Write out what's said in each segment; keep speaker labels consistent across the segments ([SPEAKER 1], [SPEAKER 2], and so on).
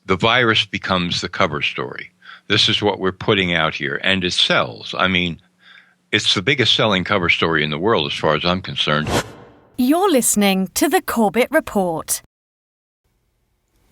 [SPEAKER 1] the virus becomes the cover story. This is what we're putting out here, and it sells. I mean, it's the biggest selling cover story in the world as far as I'm concerned.
[SPEAKER 2] You're listening to the Corbett Report.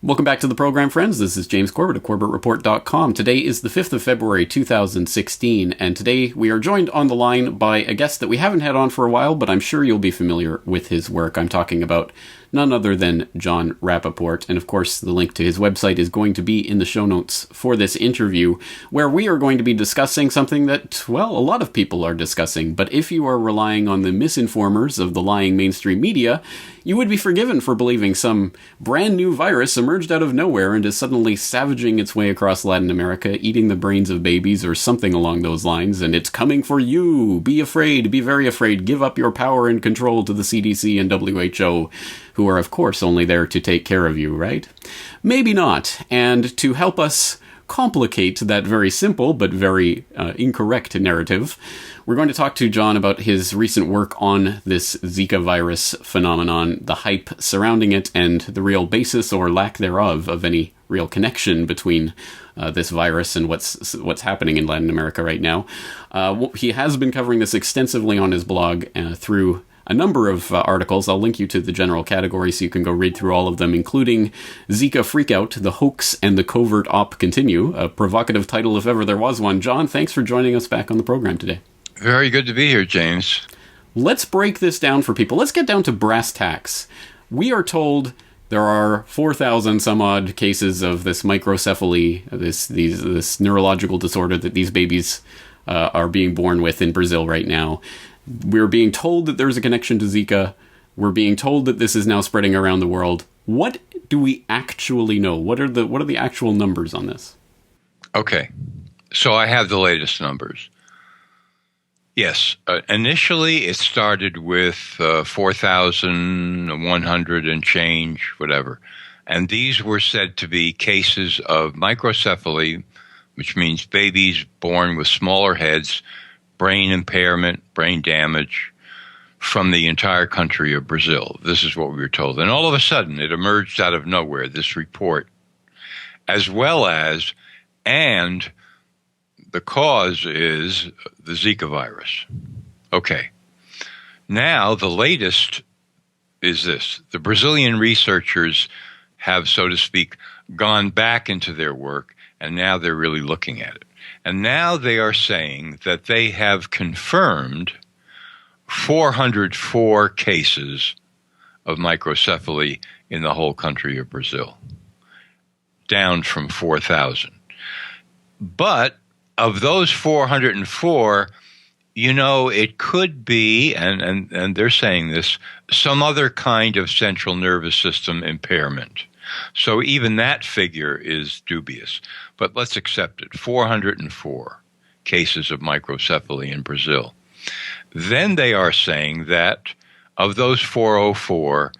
[SPEAKER 3] Welcome back to the program, friends. This is James Corbett of CorbettReport.com. Today is the 5th of February, 2016, and today we are joined on the line by a guest that we haven't had on for a while, but I'm sure you'll be familiar with his work. I'm talking about none other than Jon Rappaport, and of course the link to his website is going to be in the show notes for this interview, where we are going to be discussing something that, well, a lot of people are discussing, but if you are relying on the misinformers of the lying mainstream media, you would be forgiven for believing some brand new virus emerged out of nowhere and is suddenly savaging its way across Latin America, eating the brains of babies or something along those lines, and it's coming for you. Be afraid, be very afraid, give up your power and control to the CDC and WHO, who are, of course, only there to take care of you, right? Maybe not. And to help us complicate that very simple but very incorrect narrative, we're going to talk to Jon about his recent work on this Zika virus phenomenon, the hype surrounding it, and the real basis or lack thereof of any real connection between this virus and what's happening in Latin America right now. He has been covering this extensively on his blog through a number of articles. I'll link you to the general category so you can go read through all of them, including Zika Freakout, the Hoax and the Covert Op Continue, a provocative title if ever there was one. Jon, thanks for joining us back on the program today.
[SPEAKER 1] Very good to be here, James. Let's
[SPEAKER 3] break this down for people. Let's get down to brass tacks. We are told there are 4,000 some odd cases of this microcephaly, this neurological disorder that these babies are being born with in Brazil right now. We're being told that there's a connection to Zika. We're being told that this is now spreading around the world. What do we actually know? What are the actual numbers on this?
[SPEAKER 1] Okay, so I have the latest numbers. Yes, initially it started with 4,100 and change, whatever. And these were said to be cases of microcephaly, which means babies born with smaller heads, brain impairment, brain damage from the entire country of Brazil. This is what we were told. And all of a sudden, it emerged out of nowhere, this report, as well as, and the cause is the Zika virus. Okay. Now, the latest is this. The Brazilian researchers have, so to speak, gone back into their work, and now they're really looking at it. And now they are saying that they have confirmed 404 cases of microcephaly in the whole country of Brazil, down from 4,000. But of those 404, it could be, and they're saying this, some other kind of central nervous system impairment. So even that figure is dubious. But let's accept it. 404 cases of microcephaly in Brazil. Then they are saying that of those 404,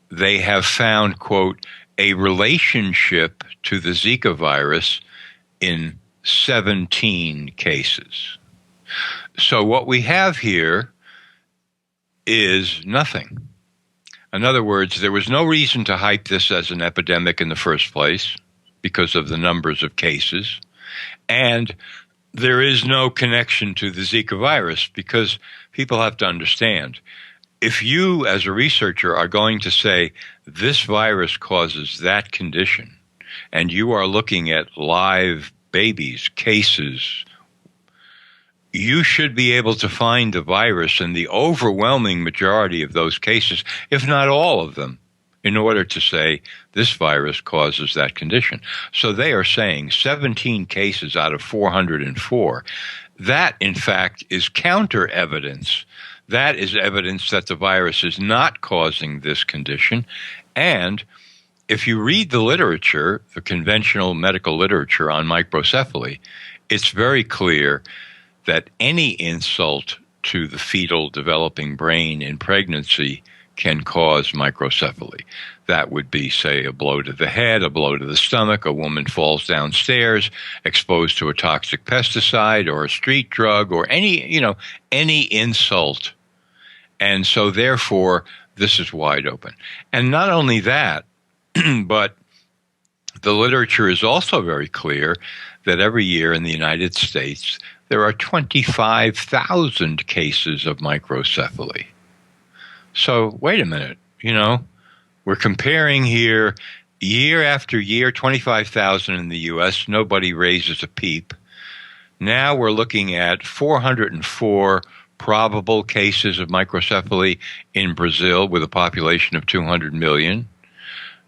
[SPEAKER 1] they have found, quote, a relationship to the Zika virus in 17 cases. So what we have here is nothing. In other words, there was no reason to hype this as an epidemic in the first place because of the numbers of cases. And there is no connection to the Zika virus because people have to understand, if you as a researcher are going to say this virus causes that condition, and you are looking at live babies, cases, you should be able to find the virus in the overwhelming majority of those cases, if not all of them, in order to say this virus causes that condition. So they are saying 17 cases out of 404. That, in fact, is counter evidence. That is evidence that the virus is not causing this condition. And if you read the literature, the conventional medical literature on microcephaly, it's very clear that any insult to the fetal developing brain in pregnancy can cause microcephaly. That would be, say, a blow to the head, a blow to the stomach, a woman falls downstairs, exposed to a toxic pesticide or a street drug or any insult. And so therefore, this is wide open. And not only that, but the literature is also very clear that every year in the United States, there are 25,000 cases of microcephaly. So wait a minute, we're comparing here year after year, 25,000 in the U.S., nobody raises a peep. Now we're looking at 404 probable cases of microcephaly in Brazil with a population of 200 million.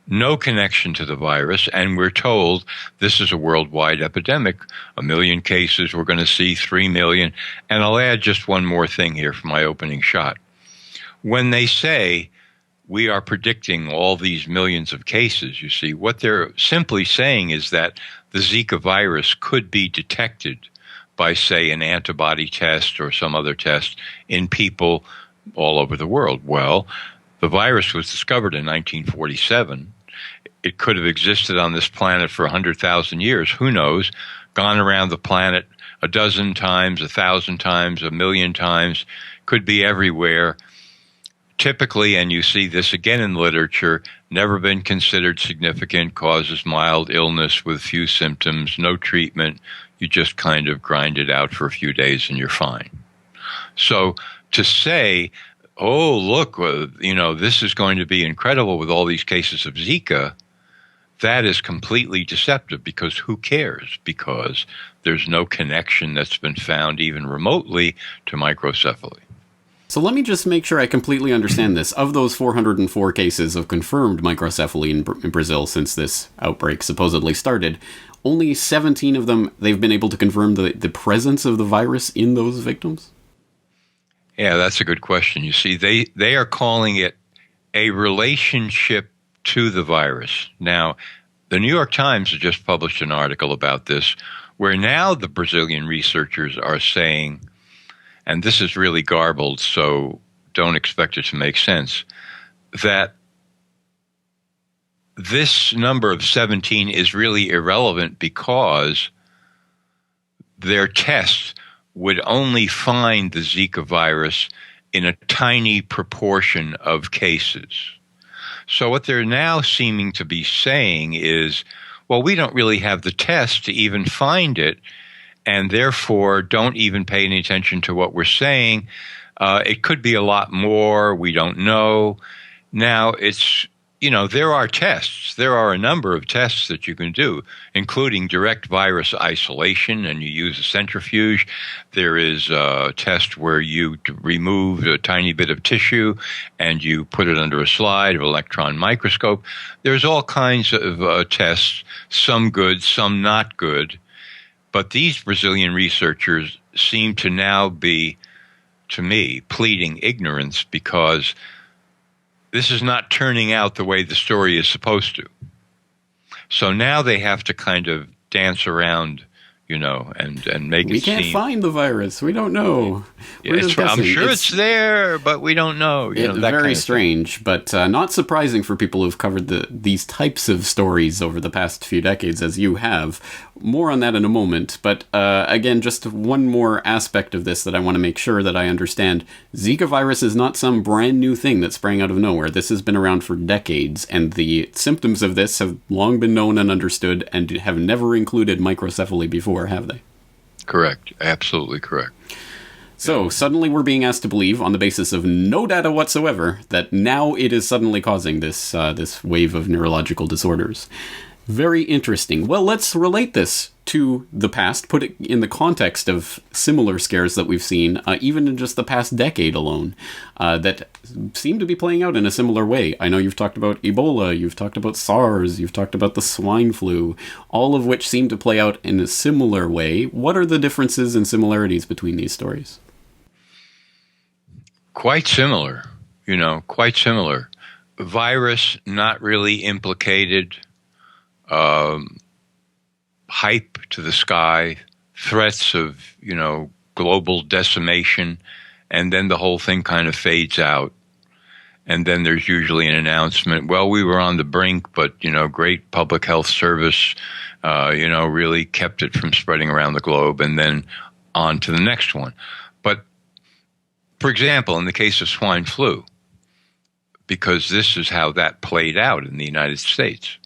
[SPEAKER 1] No connection to the virus, and we're told this is a worldwide epidemic. 1 million cases, we're going to see 3 million. And I'll add just one more thing here for my opening shot. When they say we are predicting all these millions of cases, you see, what they're simply saying is that the Zika virus could be detected by, say, an antibody test or some other test in people all over the world. Well, the virus was discovered in 1947. It could have existed on this planet for 100,000 years. Who knows? Gone around the planet a dozen times, 1,000 times, 1 million times. Could be everywhere. Typically, and you see this again in literature, never been considered significant, causes mild illness with few symptoms, no treatment. You just kind of grind it out for a few days and you're fine. So to say, oh, look, this is going to be incredible with all these cases of Zika, that is completely deceptive, because who cares? Because there's no connection that's been found even remotely to microcephaly.
[SPEAKER 3] So let me just make sure I completely understand this. Of those 404 cases of confirmed microcephaly in Brazil since this outbreak supposedly started, only 17 of them, they've been able to confirm the presence of the virus in those victims?
[SPEAKER 1] Yeah, that's a good question. You see, they are calling it a relationship to the virus. Now, the New York Times has just published an article about this, where now the Brazilian researchers are saying, and this is really garbled, so don't expect it to make sense, that this number of 17 is really irrelevant because their tests would only find the Zika virus in a tiny proportion of cases. So what they're now seeming to be saying is, well, we don't really have the test to even find it, and therefore don't even pay any attention to what we're saying. It could be a lot more. We don't know. Now, it's, there are tests. There are a number of tests that you can do, including direct virus isolation, and you use a centrifuge. There is a test where you remove a tiny bit of tissue and you put it under a slide of electron microscope. There's all kinds of tests, some good, some not good. But these Brazilian researchers seem to now be, to me, pleading ignorance, because this is not turning out the way the story is supposed to. So now they have to kind of dance around, and make it seem...
[SPEAKER 3] We can't find the virus. We don't know.
[SPEAKER 1] I'm sure it's there, but we don't know.
[SPEAKER 3] That very kind of strange, but not surprising for people who've covered these types of stories over the past few decades, as you have. More on that in a moment, but again, just one more aspect of this that I want to make sure that I understand. Zika virus is not some brand new thing that sprang out of nowhere. This has been around for decades, and the symptoms of this have long been known and understood, and have never included microcephaly before, have they?
[SPEAKER 1] Correct. Absolutely correct.
[SPEAKER 3] So, suddenly we're being asked to believe, on the basis of no data whatsoever, that now it is suddenly causing this wave of neurological disorders. Very interesting. Well, let's relate this to the past, put it in the context of similar scares that we've seen, even in just the past decade alone, that seem to be playing out in a similar way. I know you've talked about Ebola, you've talked about SARS, you've talked about the swine flu, all of which seem to play out in a similar way. What are the differences and similarities between these stories?
[SPEAKER 1] Quite similar, quite similar. Virus not really implicated. Hype to the sky, threats of, global decimation, and then the whole thing kind of fades out. And then there's usually an announcement, well, we were on the brink, but, great public health service, really kept it from spreading around the globe, and then on to the next one. But, for example, in the case of swine flu, because this is how that played out in the United States.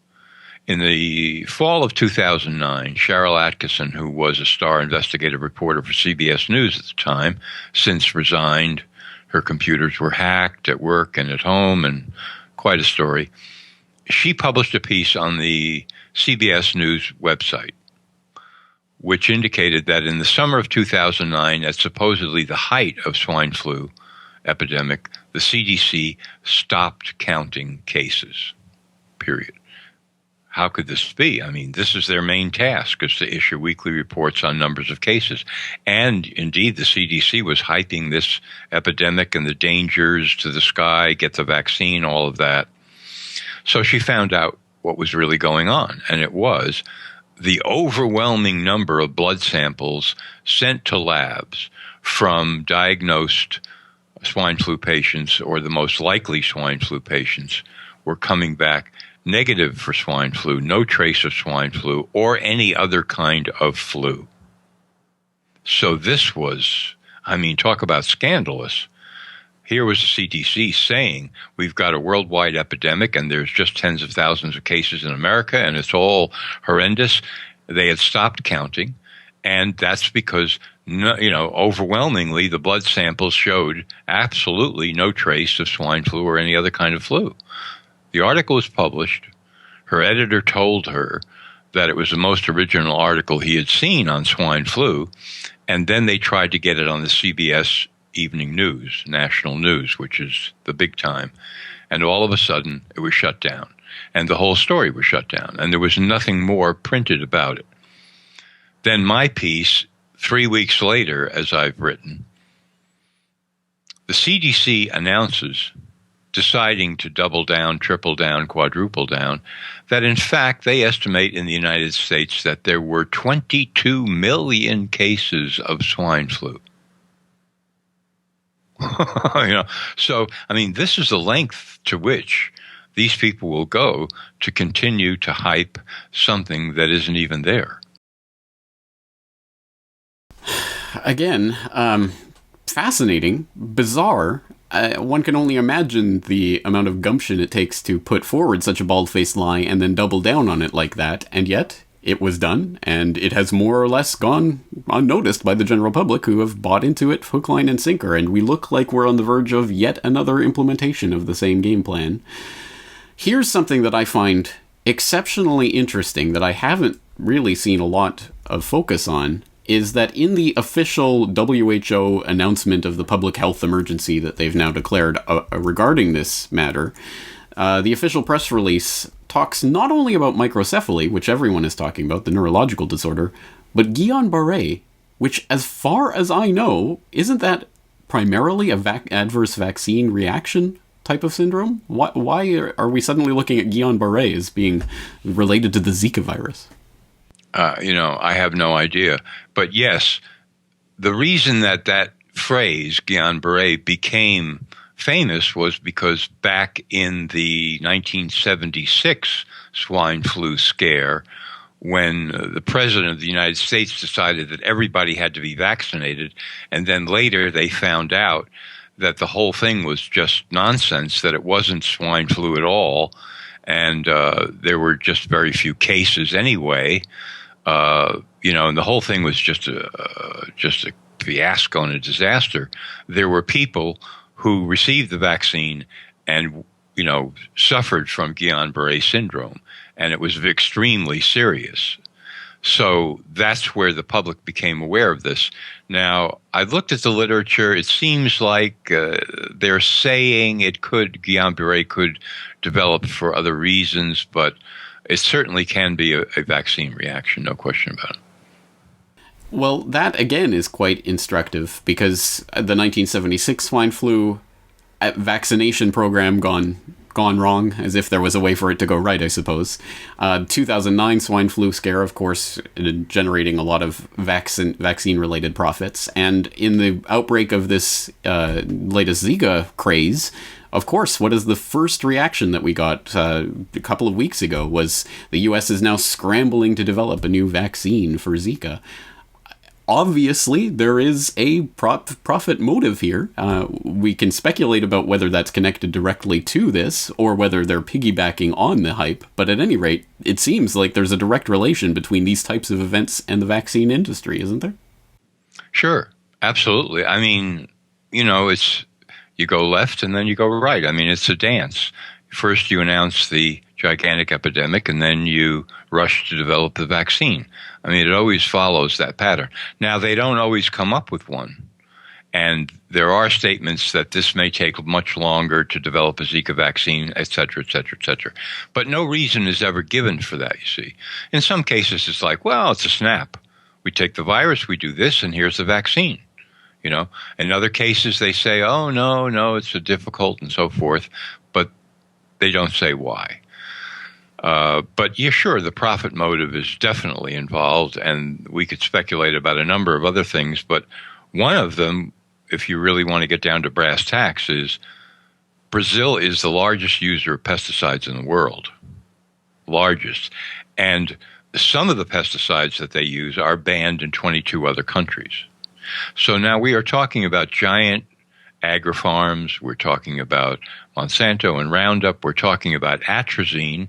[SPEAKER 1] In the fall of 2009, Cheryl Atkinson, who was a star investigative reporter for CBS News at the time, since resigned. Her computers were hacked at work and at home, and quite a story. She published a piece on the CBS News website, which indicated that in the summer of 2009, at supposedly the height of swine flu epidemic, the CDC stopped counting cases, period. How could this be? I mean, this is their main task, is to issue weekly reports on numbers of cases. And indeed, the CDC was hyping this epidemic and the dangers to the sky, get the vaccine, all of that. So she found out what was really going on, and it was the overwhelming number of blood samples sent to labs from diagnosed swine flu patients, or the most likely swine flu patients, were coming back negative for swine flu, no trace of swine flu or any other kind of flu. So this was, I mean, talk about scandalous. Here was the CDC saying we've got a worldwide epidemic and there's just tens of thousands of cases in America and it's all horrendous. They had stopped counting, and that's because, overwhelmingly the blood samples showed absolutely no trace of swine flu or any other kind of flu. The article was published. Her editor told her that it was the most original article he had seen on swine flu, and then they tried to get it on the CBS Evening News, national news, which is the big time, and all of a sudden it was shut down, and the whole story was shut down, and there was nothing more printed about it. Then my piece, 3 weeks later, as I've written, the CDC announces, deciding to double down, triple down, quadruple down, that in fact they estimate in the United States that there were 22 million cases of swine flu. So, I mean, this is the length to which these people will go to continue to hype something that isn't even there.
[SPEAKER 3] Again, fascinating, bizarre. One can only imagine the amount of gumption it takes to put forward such a bald-faced lie and then double down on it like that, and yet it was done, and it has more or less gone unnoticed by the general public, who have bought into it hook, line, and sinker, and we look like we're on the verge of yet another implementation of the same game plan. Here's something that I find exceptionally interesting that I haven't really seen a lot of focus on, is that in the official WHO announcement of the public health emergency that they've now declared regarding this matter, the official press release talks not only about microcephaly, which everyone is talking about, the neurological disorder, but Guillain-Barré, which, as far as I know, isn't that primarily a adverse vaccine reaction type of syndrome? Why are we suddenly looking at Guillain-Barré as being related to the Zika virus?
[SPEAKER 1] I have no idea. But yes, the reason that phrase, Guillain-Barré, became famous was because back in the 1976 swine flu scare, when the president of the United States decided that everybody had to be vaccinated, and then later they found out that the whole thing was just nonsense, that it wasn't swine flu at all, and there were just very few cases anyway. And the whole thing was just a fiasco and a disaster. There were people who received the vaccine and, suffered from Guillain-Barré syndrome, and it was extremely serious. So that's where the public became aware of this. Now, I've looked at the literature. It seems like they're saying Guillain-Barré could develop for other reasons, but it certainly can be a vaccine reaction, no question about it.
[SPEAKER 3] Well, that again is quite instructive, because the 1976 swine flu vaccination program gone wrong, as if there was a way for it to go right, I suppose. 2009 swine flu scare, of course, generating a lot of vaccine-related profits. And in the outbreak of this latest Zika craze, of course, what is the first reaction that we got a couple of weeks ago was the U.S. is now scrambling to develop a new vaccine for Zika. obviously, there is a profit motive here. We can speculate about whether that's connected directly to this or whether they're piggybacking on the hype. But at any rate, it seems like there's a direct relation between these types of events and the vaccine industry, isn't there?
[SPEAKER 1] Sure, absolutely. I mean, it's you go left and then you go right. I mean, it's a dance. First, you announce the gigantic epidemic, and then you rush to develop the vaccine. I mean, it always follows that pattern. Now, they don't always come up with one. And there are statements that this may take much longer to develop a Zika vaccine, et cetera, et cetera, et cetera. But no reason is ever given for that, you see. In some cases, it's like, well, it's a snap. We take the virus, we do this, and here's the vaccine. In other cases, they say, oh, no, it's a difficult and so forth. But they don't say why. But yeah, sure, the profit motive is definitely involved, and we could speculate about a number of other things. But one of them, if you really want to get down to brass tacks, is Brazil is the largest user of pesticides in the world. Largest. And some of the pesticides that they use are banned in 22 other countries. So now we are talking about giant agri-farms. We're talking about Monsanto and Roundup. We're talking about atrazine,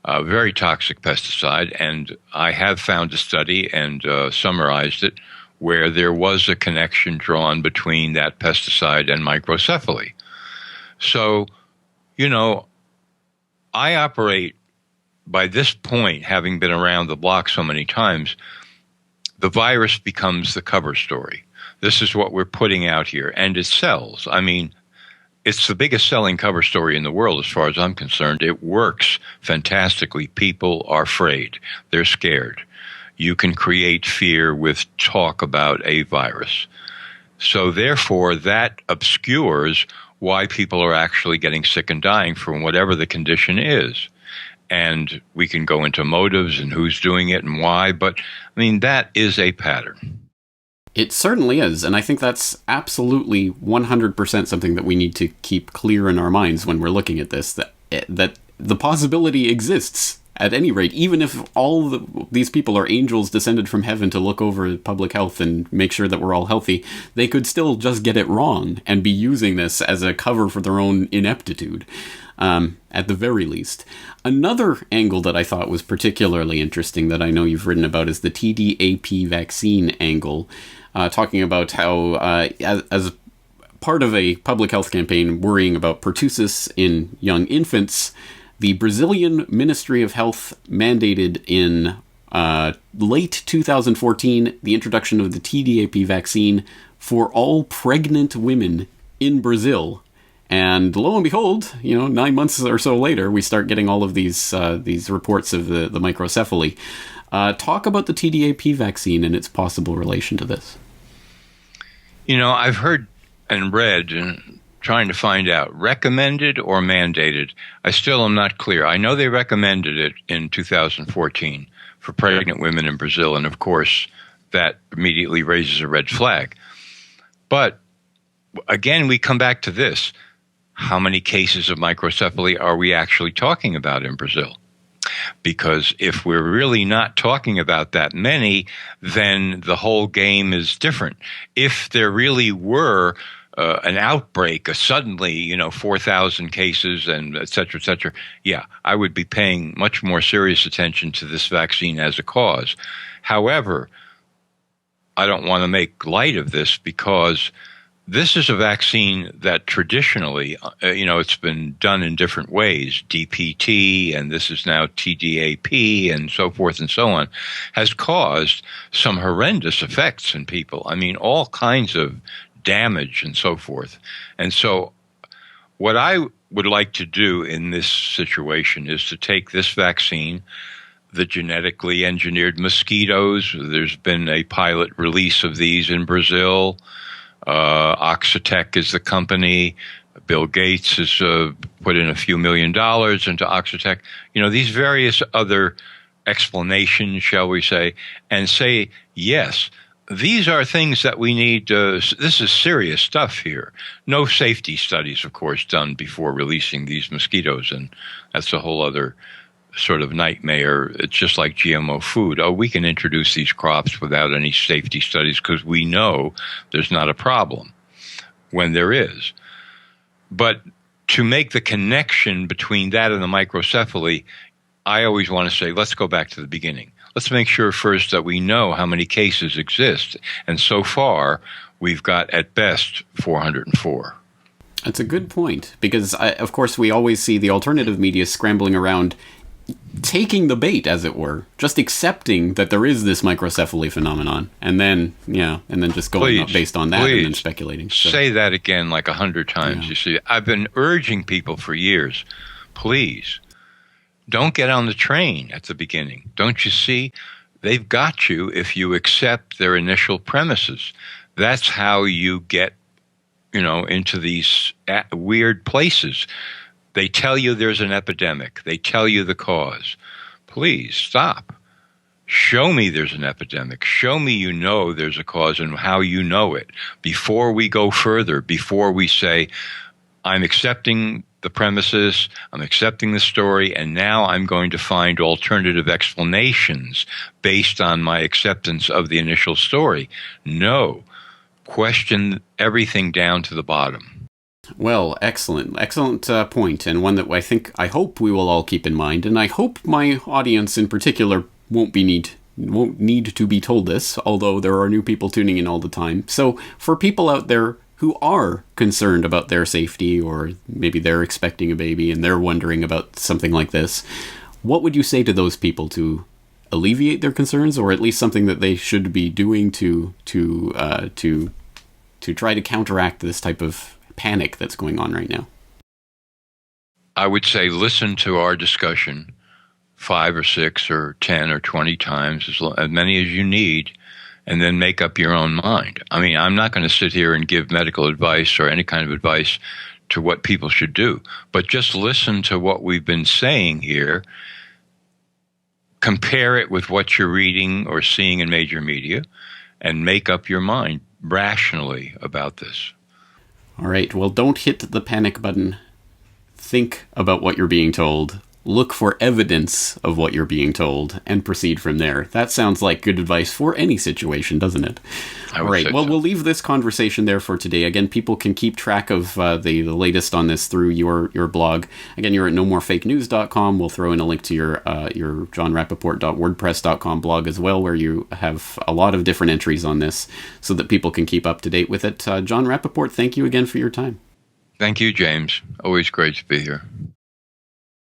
[SPEAKER 1] a very toxic pesticide. And I have found a study and summarized it where there was a connection drawn between that pesticide and microcephaly. So, I operate, by this point, having been around the block so many times, the virus becomes the cover story. This is what we're putting out here, and it sells. I mean, it's the biggest selling cover story in the world as far as I'm concerned. It works fantastically. People are afraid. They're scared. You can create fear with talk about a virus. So therefore, that obscures why people are actually getting sick and dying from whatever the condition is. And we can go into motives and who's doing it and why, but I mean, that is a pattern.
[SPEAKER 3] It certainly is, and I think that's absolutely 100% something that we need to keep clear in our minds when we're looking at this, that the possibility exists at any rate, even if these people are angels descended from heaven to look over public health and make sure that we're all healthy, they could still just get it wrong and be using this as a cover for their own ineptitude. At the very least. Another angle that I thought was particularly interesting that I know you've written about is the TDAP vaccine angle, talking about how, as part of a public health campaign worrying about pertussis in young infants, the Brazilian Ministry of Health mandated in late 2014 the introduction of the TDAP vaccine for all pregnant women in Brazil. And lo and behold, 9 months or so later, we start getting all of these reports of the microcephaly. Talk about the TDAP vaccine and its possible relation to this.
[SPEAKER 1] I've heard and read and trying to find out, recommended or mandated. I still am not clear. I know they recommended it in 2014 for pregnant women in Brazil, and of course, that immediately raises a red flag. But again, we come back to this. How many cases of microcephaly are we actually talking about in Brazil? Because if we're really not talking about that many, then the whole game is different. If there really were an outbreak, suddenly, 4,000 cases and et cetera, yeah, I would be paying much more serious attention to this vaccine as a cause. However, I don't want to make light of this because this is a vaccine that traditionally, it's been done in different ways, DPT, and this is now TDAP, and so forth and so on, has caused some horrendous effects in people. I mean, all kinds of damage and so forth. And so what I would like to do in this situation is to take this vaccine, the genetically engineered mosquitoes. There's been a pilot release of these in Brazil. Oxitec is the company. Bill Gates has put in a few $1 million into Oxitec. These various other explanations, shall we say, and say, yes, these are things that we need. This is serious stuff here. No safety studies, of course, done before releasing these mosquitoes, and that's a whole other sort of nightmare. It's just like GMO food. Oh, we can introduce these crops without any safety studies because we know there's not a problem when there is. But to make the connection between that and the microcephaly, I always want to say, let's go back to the beginning. Let's make sure first that we know how many cases exist. And so far, we've got at best 404.
[SPEAKER 3] That's a good point, because, of course, we always see the alternative media scrambling around, taking the bait, as it were, just accepting that there is this microcephaly phenomenon, and then just going up based on that and then speculating. So,
[SPEAKER 1] say that again like 100 times. Yeah. You see, I've been urging people for years, please, don't get on the train at the beginning. Don't you see? They've got you if you accept their initial premises. That's how you get, into these weird places. They tell you there's an epidemic. They tell you the cause. Please stop. Show me there's an epidemic. Show me there's a cause and how you know it. Before we go further, before we say, I'm accepting the premises, I'm accepting the story, and now I'm going to find alternative explanations based on my acceptance of the initial story. No. Question everything down to the bottom.
[SPEAKER 3] Well, excellent point, and one that I hope we will all keep in mind, and I hope my audience in particular won't need to be told this, although there are new people tuning in all the time. So, for people out there who are concerned about their safety, or maybe they're expecting a baby and they're wondering about something like this, what would you say to those people to alleviate their concerns, or at least something that they should be doing to try to counteract this type of panic that's going on right now?
[SPEAKER 1] I would say listen to our discussion 5 or 6 or 10 or 20 times, as many as you need, and then make up your own mind. I mean, I'm not going to sit here and give medical advice or any kind of advice to what people should do, but just listen to what we've been saying here, compare it with what you're reading or seeing in major media, and make up your mind rationally about this.
[SPEAKER 3] All right, well, don't hit the panic button. Think about what you're being told. Look for evidence of what you're being told and proceed from there. That sounds like good advice for any situation, doesn't it? All right, well, we'll leave this conversation there for today. Again, people can keep track of the latest on this through your blog. Again, you're at nomorefakenews.com. We'll throw in a link to your jonrappaport.wordpress.com blog as well, where you have a lot of different entries on this so that people can keep up to date with it. Jon Rappaport, thank you again for your time.
[SPEAKER 1] Thank you, James. Always great to be here.